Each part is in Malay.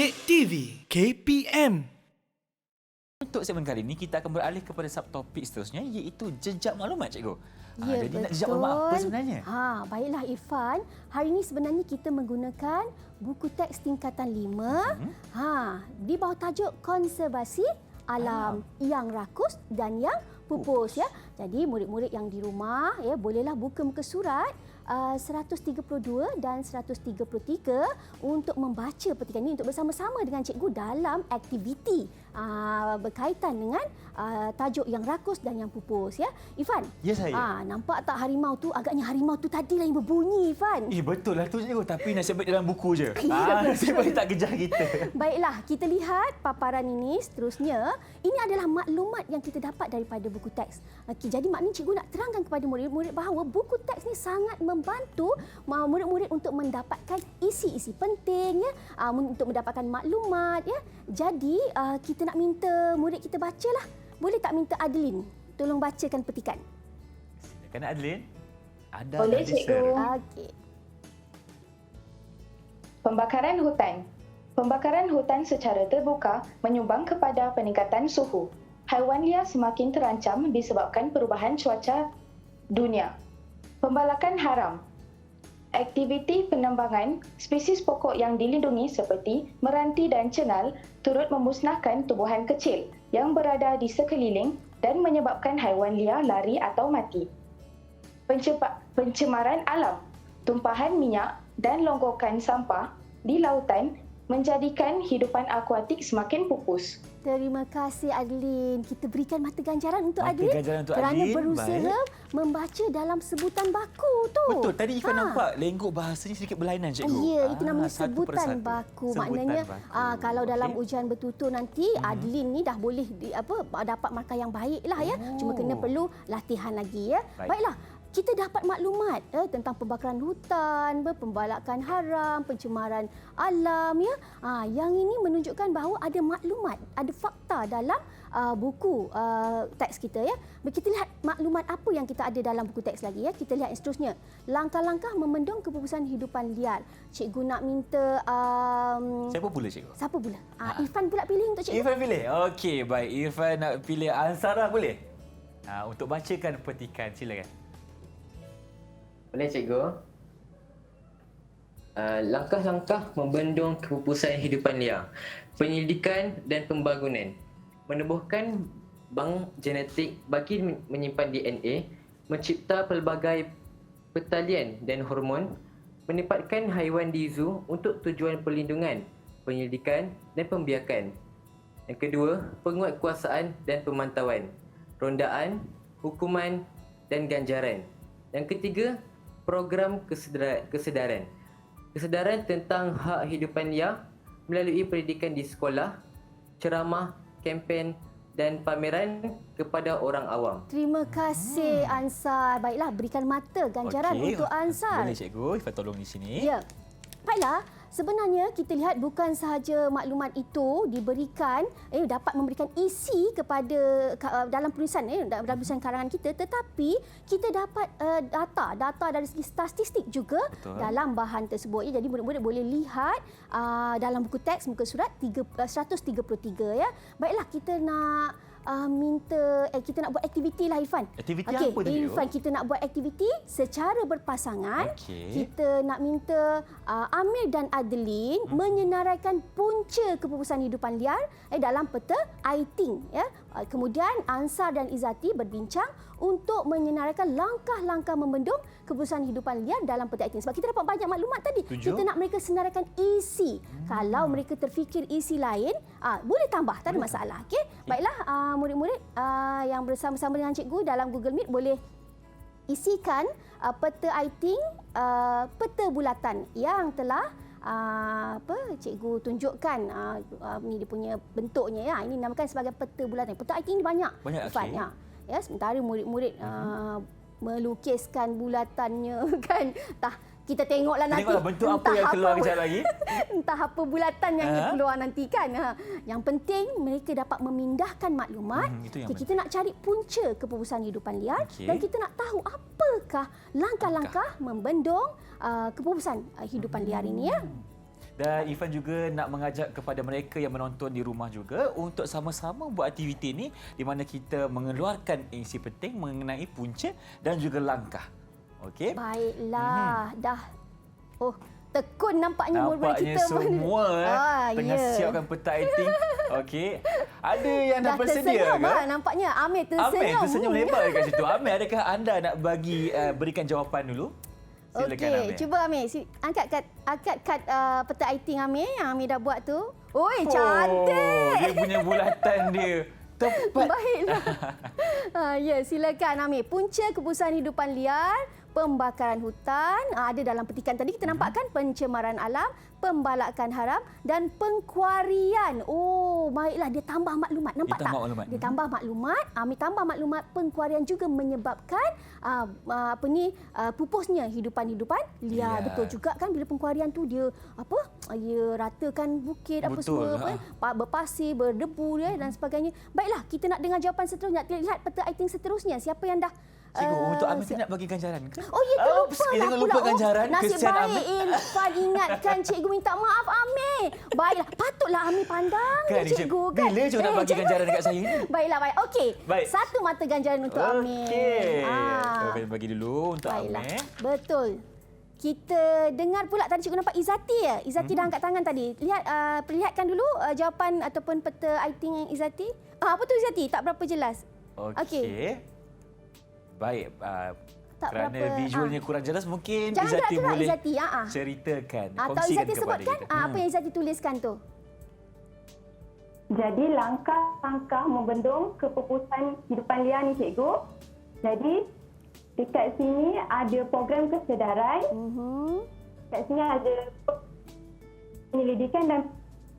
Kek TV KPM. Untuk segmen kali ini, kita akan beralih kepada subtopik seterusnya, iaitu jejak maklumat, cikgu. Ya, Jadi betul. nak jejak maklumat apa sebenarnya? Baiklah Irfan, hari ini sebenarnya kita menggunakan buku teks tingkatan 5 di bawah tajuk Konservasi Alam yang rakus dan yang pupus ya. Jadi murid-murid yang di rumah ya bolehlah buka muka surat 132 dan 133 untuk membaca petikan ini untuk bersama-sama dengan cikgu dalam aktiviti berkaitan dengan tajuk yang rakus dan yang pupus ya. Irfan. Ya, saya. Nampak tak harimau tu, agaknya harimau tu tadi lah yang berbunyi Irfan. Betul lah tu cikgu, tapi nasib baik dalam buku je. Ya, Nasib baik tak kejar kita. Baiklah, kita lihat paparan ini seterusnya. Ini adalah maklumat yang kita dapat daripada buku teks. Okey, jadi maknanya cikgu nak terangkan kepada murid-murid bahawa buku teks ni sangat membantu murid-murid untuk mendapatkan isi-isi penting ya, untuk mendapatkan maklumat ya. Jadi kita nak minta murid kita bacalah. Boleh tak minta Adeline tolong bacakan petikan? Silakan Adeline. Ada Boleh, ada, cikgu. Okey. Pembakaran hutan. Pembakaran hutan secara terbuka menyumbang kepada peningkatan suhu. Haiwan liar semakin terancam disebabkan perubahan cuaca dunia. Pembalakan haram. Aktiviti penambangan spesies pokok yang dilindungi seperti meranti dan cengal turut memusnahkan tumbuhan kecil yang berada di sekeliling dan menyebabkan haiwan liar lari atau mati. Pencemaran alam. Tumpahan minyak dan longgokan sampah di lautan menjadikan hidupan akuatik semakin pupus. Terima kasih Adeline. Kita berikan mata ganjaran untuk Mata Adeline ganjaran untuk kerana Adeline. berusaha membaca dalam sebutan baku tu. Betul, tadi Ifan nampak lenggok bahasanya sedikit berlainan, cikgu. Ya, itu namanya satu sebutan persatu. baku. Sebutan Maknanya baku. kalau dalam Okey. ujian bertutur nanti Adeline ni dah boleh dapat markah yang baik lah ya. Cuma kena perlu latihan lagi ya. Baiklah. Kita dapat maklumat tentang pembakaran hutan, pembalakan haram, pencemaran alam ya. Yang ini menunjukkan bahawa ada maklumat, ada fakta dalam buku teks kita ya. Kita lihat maklumat apa yang kita ada dalam buku teks lagi ya. Kita lihat yang seterusnya. Langkah-langkah memendung kepupusan hidupan liar. Cikgu nak minta Siapa pula, cikgu? siapa pula? Irfan pula pilih untuk cikgu. Irfan pilih. Okey, baik. Irfan nak pilih Ansarah boleh? Untuk bacakan petikan, silakan. Boleh, cikgu. Langkah-langkah membendung kepupusan hidupan liar, penyelidikan dan pembangunan, menubuhkan bank genetik bagi menyimpan DNA, mencipta pelbagai pertalian dan hormon, menempatkan haiwan di zoo untuk tujuan perlindungan, penyelidikan dan pembiakan. Yang kedua, penguatkuasaan dan pemantauan, rondaan, hukuman dan ganjaran. Yang ketiga, program kesedaran. Kesedaran tentang hak hidupan liar melalui pendidikan di sekolah, ceramah, kempen dan pameran kepada orang awam. Terima kasih Ansar. Baiklah, berikan mata ganjaran untuk Ansar. Boleh, cikgu. Ifan tolong di sini. Ya. Baiklah, sebenarnya kita lihat bukan sahaja maklumat itu diberikan dapat memberikan isi kepada dalam penulisan dalam tulisan karangan kita, tetapi kita dapat data dari segi statistik juga dalam bahan tersebut ya. Jadi murid-murid boleh lihat dalam buku teks muka surat 133 ya. Baiklah, kita nak kita nak buat aktiviti lah Irfan. Aktiviti apa tu, cikgu? Irfan, kita nak buat aktiviti secara berpasangan. Okey. Kita nak minta Amir dan Adeline menyenaraikan punca kepupusan hidupan liar dalam peta Aiting ya. Kemudian Ansar dan Izati berbincang untuk menyenaraikan langkah-langkah membendung kepupusan hidupan liar dalam peta Aiting. Sebab kita dapat banyak maklumat tadi. Kita nak mereka senaraikan isi. Kalau mereka terfikir isi lain, boleh tambah, tak ada masalah. Okey. Baiklah, murid-murid yang bersama-sama dengan cikgu dalam Google Meet boleh isikan peta Aiting, peta bulatan yang telah cikgu tunjukkan ni dia punya bentuknya ya. Ini dinamakan sebagai peta bulatan. Peta Aiting ni banyak. Irfan, okey. ya, sementara murid-murid melukiskan bulatannya kan. Kita tengoklah nanti. Tengoklah bentuk apa yang keluar kejap lagi. Entah apa bulatan yang keluar nanti kan. Yang penting mereka dapat memindahkan maklumat. Kita nak cari punca kepupusan hidupan liar dan kita nak tahu apakah langkah-langkah membendung kepupusan hidupan liar ini ya. Dan Irfan juga nak mengajak kepada mereka yang menonton di rumah juga untuk sama-sama buat aktiviti ni di mana kita mengeluarkan isi penting mengenai punca dan juga langkah. Okey? Baiklah, dah. Oh, tekun nampaknya murid-murid Nampaknya kita. semua tengah siapkan peta acting. Okey. Ada yang dah bersedia tersenyum, ke? nampaknya Amir tersenyum. Amir tersenyum lebar kat situ. Amir, adakah anda nak berikan jawapan dulu? Silakan Okey, Amir. cuba Amir. Angkat kad peta acting Amir yang Amir dah buat tu. Oi, cantik. Dia punya bulatan dia tepat. Baiklah. Ya, silakan Amir. Punca kepusahan hidupan liar, pembakaran hutan, ada dalam petikan tadi kita nampak kan, pencemaran alam, pembalakan haram dan pengkuarian. Oh, baiklah, dia tambah maklumat. Nampak Dia tambah tak? maklumat. Dia tambah maklumat. Amir tambah maklumat pengkuarian juga menyebabkan pupusnya hidupan-hidupan liar. Ya. Betul juga kan, bila pengkuarian tu dia dia ratakan bukit apa Betul, semua berpasir, berdebu dan sebagainya. Baiklah, kita nak dengar jawapan seterusnya. Nak lihat peta acting seterusnya. Siapa yang dah Cikgu, untuk Amir nak bagi ganjaran ke? Oh, ya, Oops, terlupa jangan lupa ganjaran. Nasib Kesian baik Amir. Irfan ingatkan cikgu, minta maaf Amir. Baiklah, patutlah Amir pandang Kan, cikgu kan. bila cikgu nak bagi ganjaran dekat saya ni? Baiklah, baik. Okey. Baik. Satu mata ganjaran untuk Amir. Okey. Bagi dulu untuk Baiklah. Amir. Betul. Kita dengar pula tadi cikgu nampak Izzati ya. Izzati dah angkat tangan tadi. Lihat perlihatkan dulu jawapan ataupun peta acting Izzati. Apa tu Izzati? Tak berapa jelas. Okey. Baik. Tak Kerana berapa, visualnya kurang jelas, mungkin Jangan Izzati gerak-gerak, boleh Izzati. ceritakan, Atau kongsikan Izzati kepada sebutkan kita. apa yang Izzati tuliskan tu. Jadi langkah-langkah membendung kepupusan hidupan liar ni cikgu. Jadi dekat sini ada program kesedaran. Dekat sini ada penyelidikan dan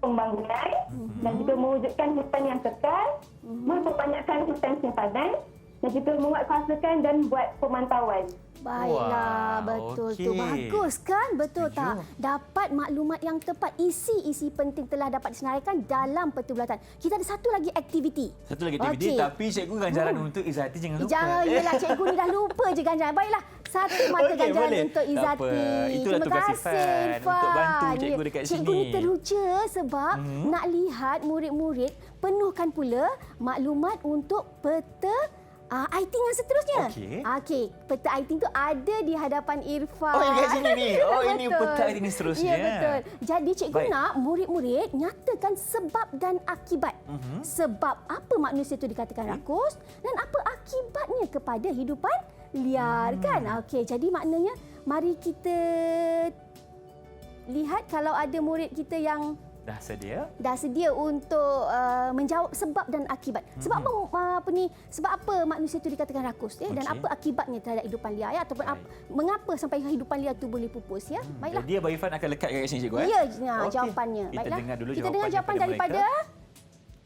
pembangunan dan juga mewujudkan hutan yang kekal, memperbanyakkan hutan simpanan dan juga menguatkuasakan dan buat pemantauan. Baiklah, Wah, betul tu. okey. Bagus kan? Betul Setuju. tak? Dapat maklumat yang tepat. Isi-isi penting telah dapat disenaraikan dalam peta bulatan. Kita ada satu lagi aktiviti. Satu lagi aktiviti, Okey. tapi cikgu ganjaran untuk Izzati jangan lupa. Jangan, yelah cikgu ni dah lupa je ganjaran. Baiklah, satu mata Okey, ganjaran boleh. untuk Tak Izzati. apa. Itulah Terima tugas kasih, Irfan untuk bantu cikgu Ya, dekat Cikgu sini. ni teruja sebab nak lihat murid-murid penuhkan pula maklumat untuk peta acting yang seterusnya. Okey, peta acting tu ada di hadapan Irfan. Oh, dekat sini ni. Oh, ini Betul. peta acting ni seterusnya. Ya, betul. Jadi cikgu Baik. nak murid-murid nyatakan sebab dan akibat. Sebab apa manusia itu dikatakan rakus dan apa akibatnya kepada hidupan liar kan? Okey, jadi maknanya mari kita lihat kalau ada murid kita yang Dah sedia? dah sedia untuk menjawab sebab dan akibat. Sebab sebab apa manusia itu dikatakan rakus dan Okey. apa akibatnya terhadap hidupan liar ataupun mengapa sampai hidupan liar itu boleh pupus ya. Baiklah. Jadi Abang Irfan akan lekat kat sini cikgu. Ya, Okey. jawapannya. Kita Baiklah. dengar dulu Kita dengar jawapan daripada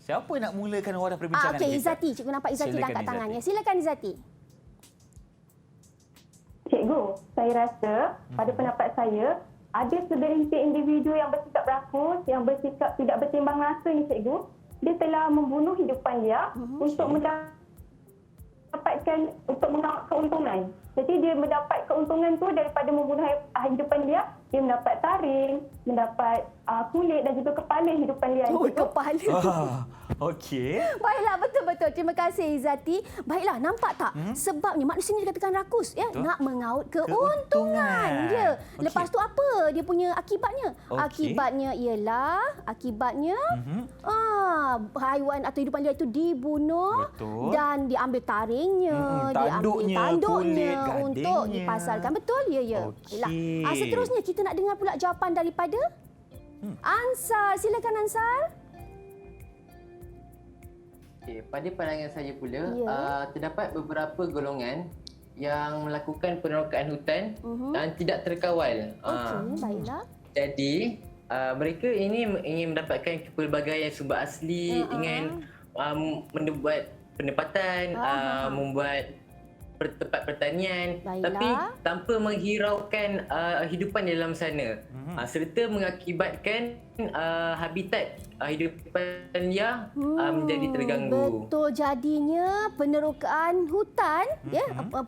Siapa nak mulakan wadah perbincangan okey, kita? Izzati. Cikgu nampak Izzati dah Silakan, angkat tangan Izzati. ya. Silakan Izzati. Cikgu, saya rasa pada pendapat saya ada segelintir individu yang bersikap rakus, yang bersikap tidak bertimbang rasa ni cikgu. Dia telah membunuh hidupan liar untuk mendapatkan keuntungan. Jadi dia mendapat keuntungan tu daripada membunuh hidupan liar, dia mendapat taring, mendapat kulit dan juga kepala hidupan liar. Oh, cikgu. kepala. Okey. Baiklah, betul-betul. Terima kasih Izzati. Baiklah, nampak tak? Sebabnya manusia ni dikatakan rakus ya, Betul. nak mengaut keuntungan dia. Okey. Lepas tu apa dia punya akibatnya? Okey. Akibatnya ialah haiwan atau hidupan liar itu dibunuh. Betul. Dan diambil taringnya, Tanduknya, diambil tanduknya kulit, untuk gadingnya. dipasarkan. Betul ya, ya. Okey. Baiklah. Seterusnya kita nak dengar pula jawapan daripada Ansar. Silakan Ansar. Okay, pada pandangan saya pula, Ya. terdapat beberapa golongan yang melakukan penerokaan hutan dan tidak terkawal. Okey, baiklah. Jadi, mereka ini ingin mendapatkan pelbagaian sumber asli, ingin membuat pendapatan, membuat tempat pertanian, Baiklah. tapi tanpa menghiraukan hidupan di dalam sana. Serta mengakibatkan habitat hidupan liar menjadi terganggu. Betul, jadinya penerokaan hutan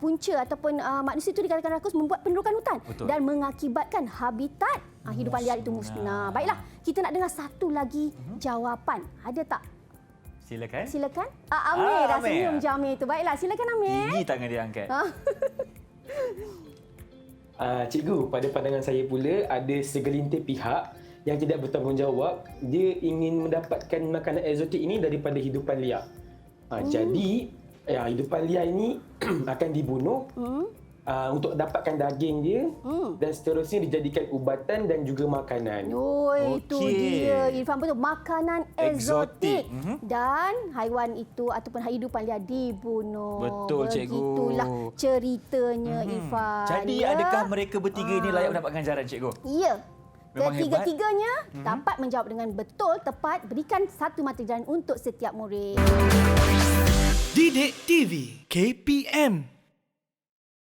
punca ataupun manusia itu dikatakan rakus membuat penerokan hutan. Betul. Dan mengakibatkan habitat hidupan liar itu musnah. Baiklah, kita nak dengar satu lagi jawapan. Ada tak? Silakan. Silakan. Amir dah Amir. senyum je Amir tu. Baiklah, silakan Amir. Tinggi tangan dia angkat. Cikgu, pada pandangan saya pula ada segelintir pihak yang tidak bertanggungjawab. Dia ingin mendapatkan makanan eksotik ini daripada hidupan liar. Jadi, hidupan liar ini akan dibunuh untuk dapatkan daging dia dan seterusnya dijadikan ubatan dan juga makanan. Oh, itu Okey. dia. Irfan betul. Makanan Eksotik. eksotik. Dan haiwan itu ataupun hidupan liar dibunuh. Betul, cikgu. Begitulah ceritanya Irfan. Jadi ya. adakah mereka bertiga ini layak mendapat ganjaran, cikgu? Ya. Memang Ketiga-tiganya dapat menjawab dengan betul, tepat. Berikan satu mata pelajaran untuk setiap murid. Didik TV KPM